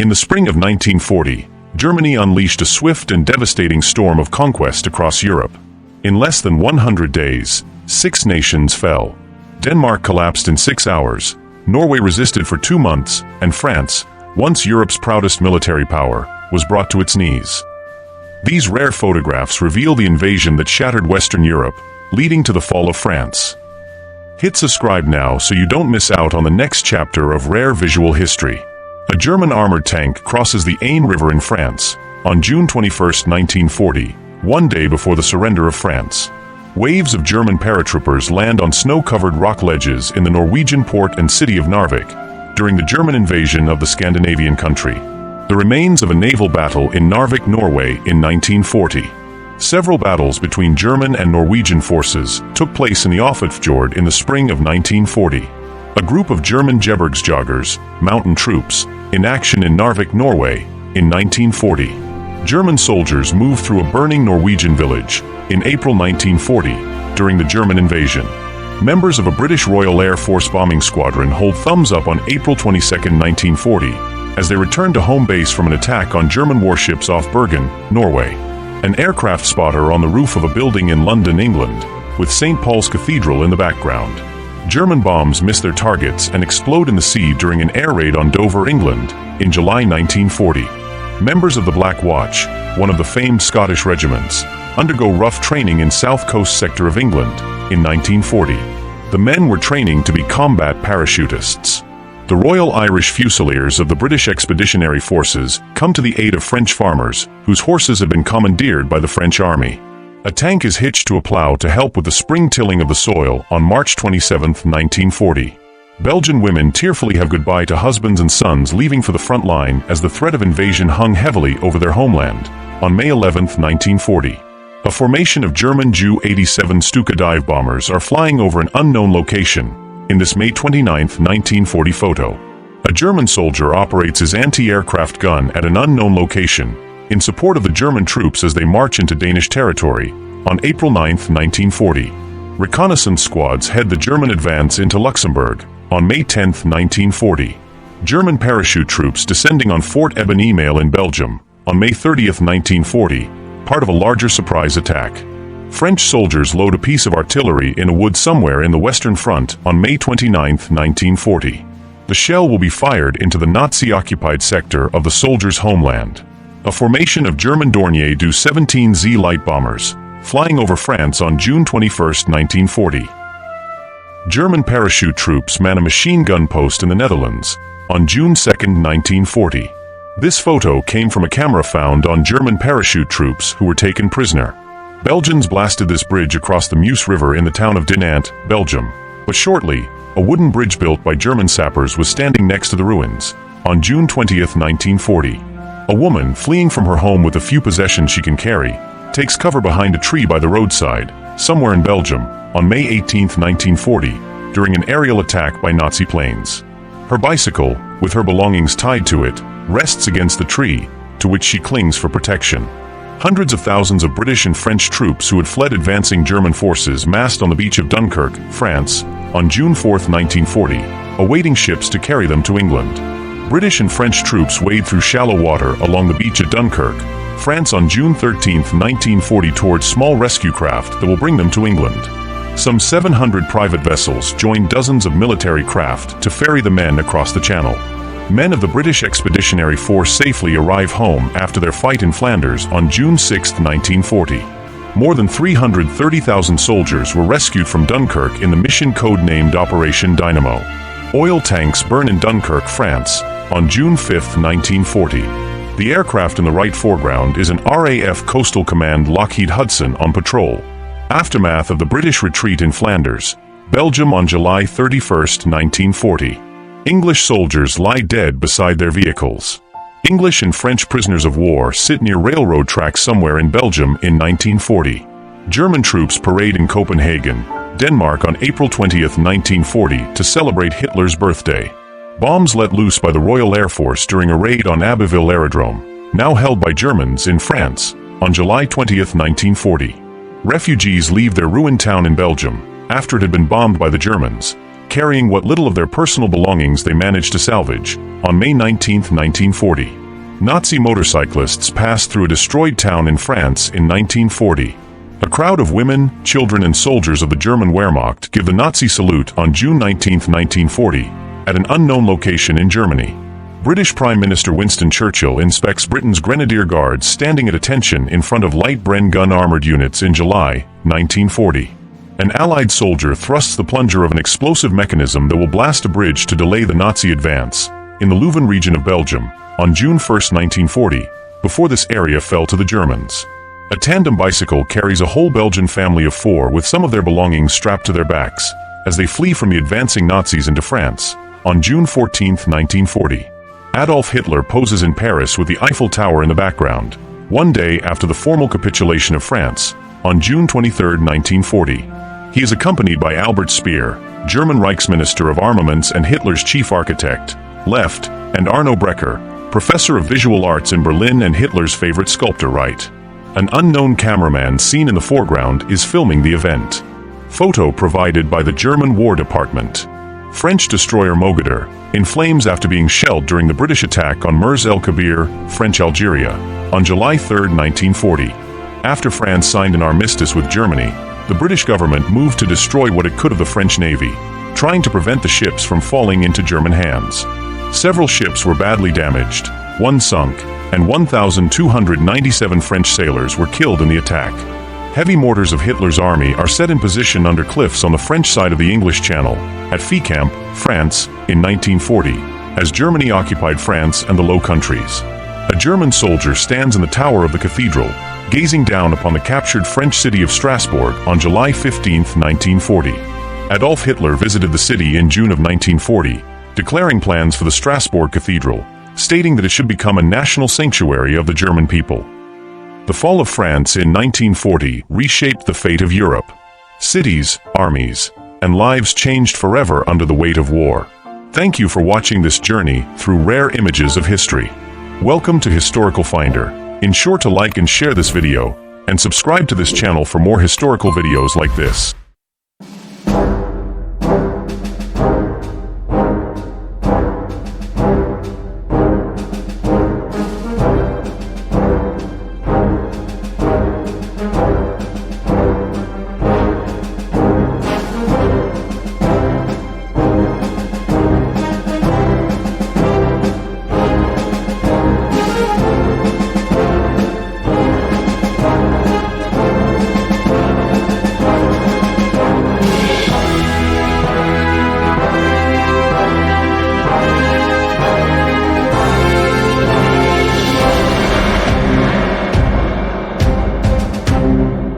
In the spring of 1940, Germany unleashed a swift and devastating storm of conquest across Europe. In less than 100 days, 6 nations fell. Denmark collapsed in 6 hours, Norway resisted for 2 months, and France, once Europe's proudest military power, was brought to its knees. These rare photographs reveal the invasion that shattered Western Europe, leading to the fall of France. Hit subscribe now so you don't miss out on the next chapter of rare visual history. A German armored tank crosses the Aisne River in France on June 21, 1940, one day before the surrender of France. Waves of German paratroopers land on snow-covered rock ledges in the Norwegian port and city of Narvik during the German invasion of the Scandinavian country. The remains of a naval battle in Narvik, Norway in 1940. Several battles between German and Norwegian forces took place in the Ofotfjord in the spring of 1940. A group of German Jebergsjoggers, mountain troops, in action in Narvik, Norway, in 1940. German soldiers moved through a burning Norwegian village in April 1940 during the German invasion. Members of a British Royal Air Force bombing squadron hold thumbs up on April 22, 1940, as they returned to home base from an attack on German warships off Bergen, Norway. An aircraft spotter on the roof of a building in London, England, with St. Paul's Cathedral in the background. German bombs miss their targets and explode in the sea during an air raid on Dover, England, in July 1940. Members of the Black Watch, one of the famed Scottish regiments, undergo rough training in South Coast sector of England in 1940. The men were training to be combat parachutists. The Royal Irish Fusiliers of the British Expeditionary Forces come to the aid of French farmers whose horses had been commandeered by the French army. A tank is hitched to a plow to help with the spring tilling of the soil on March 27, 1940. Belgian women tearfully have goodbye to husbands and sons leaving for the front line as the threat of invasion hung heavily over their homeland on May 11, 1940. A formation of German Ju-87 Stuka dive bombers are flying over an unknown location in this May 29, 1940 photo. A German soldier operates his anti-aircraft gun at an unknown location in support of the German troops as they march into Danish territory on April 9, 1940. Reconnaissance squads head the German advance into Luxembourg on May 10, 1940. German parachute troops descending on Fort Eben-Emael in Belgium on May 30, 1940, part of a larger surprise attack. French soldiers load a piece of artillery in a wood somewhere in the Western Front on May 29, 1940. The shell will be fired into the Nazi-occupied sector of the soldiers' homeland. A formation of German Dornier Do-17Z light bombers, flying over France on June 21, 1940. German parachute troops man a machine gun post in the Netherlands on June 2, 1940. This photo came from a camera found on German parachute troops who were taken prisoner. Belgians blasted this bridge across the Meuse River in the town of Dinant, Belgium. But shortly, a wooden bridge built by German sappers was standing next to the ruins on June 20, 1940. A woman, fleeing from her home with the few possessions she can carry, takes cover behind a tree by the roadside, somewhere in Belgium, on May 18, 1940, during an aerial attack by Nazi planes. Her bicycle, with her belongings tied to it, rests against the tree, to which she clings for protection. Hundreds of thousands of British and French troops who had fled advancing German forces massed on the beach of Dunkirk, France, on June 4, 1940, awaiting ships to carry them to England. British and French troops wade through shallow water along the beach at Dunkirk, France on June 13, 1940 towards small rescue craft that will bring them to England. Some 700 private vessels joined dozens of military craft to ferry the men across the channel. Men of the British Expeditionary Force safely arrive home after their fight in Flanders on June 6, 1940. More than 330,000 soldiers were rescued from Dunkirk in the mission code-named Operation Dynamo. Oil tanks burn in Dunkirk, France, on June 5, 1940. The aircraft in the right foreground is an RAF Coastal Command Lockheed Hudson on patrol. Aftermath of the British retreat in Flanders, Belgium on July 31, 1940. English soldiers lie dead beside their vehicles. English and French prisoners of war sit near railroad tracks somewhere in Belgium in 1940. German troops parade in Copenhagen, Denmark on April 20, 1940 to celebrate Hitler's birthday. Bombs let loose by the Royal Air Force during a raid on Abbeville Aerodrome, now held by Germans in France, on July 20, 1940. Refugees leave their ruined town in Belgium, after it had been bombed by the Germans, carrying what little of their personal belongings they managed to salvage. On May 19, 1940, Nazi motorcyclists passed through a destroyed town in France in 1940. A crowd of women, children and soldiers of the German Wehrmacht give the Nazi salute on June 19, 1940, at an unknown location in Germany. British Prime Minister Winston Churchill inspects Britain's Grenadier Guards standing at attention in front of light Bren gun armored units in July 1940. An Allied soldier thrusts the plunger of an explosive mechanism that will blast a bridge to delay the Nazi advance in the Leuven region of Belgium on June 1, 1940, before this area fell to the Germans. A tandem bicycle carries a whole Belgian family of 4 with some of their belongings strapped to their backs as they flee from the advancing Nazis into France on June 14, 1940. Adolf Hitler poses in Paris with the Eiffel Tower in the background, one day after the formal capitulation of France, on June 23, 1940. He is accompanied by Albert Speer, German Reichsminister of Armaments and Hitler's chief architect, Left, and Arno Breker, professor of visual arts in Berlin and Hitler's favorite sculptor Right. An unknown cameraman seen in the foreground is filming the event. Photo provided by the German War Department. French destroyer Mogador, in flames after being shelled during the British attack on Mers el-Kabir, French Algeria, on July 3, 1940. After France signed an armistice with Germany, the British government moved to destroy what it could of the French Navy, trying to prevent the ships from falling into German hands. Several ships were badly damaged, one sunk, and 1,297 French sailors were killed in the attack. Heavy mortars of Hitler's army are set in position under cliffs on the French side of the English Channel, at Fécamp, France, in 1940, as Germany occupied France and the Low Countries. A German soldier stands in the tower of the cathedral, gazing down upon the captured French city of Strasbourg on July 15, 1940. Adolf Hitler visited the city in June of 1940, declaring plans for the Strasbourg Cathedral, stating that it should become a national sanctuary of the German people. The fall of France in 1940 reshaped the fate of Europe. Cities, armies, and lives changed forever under the weight of war. Thank you for watching this journey through rare images of history. Welcome to Historical Finder. Ensure to like and share this video, and subscribe to this channel for more historical videos like this.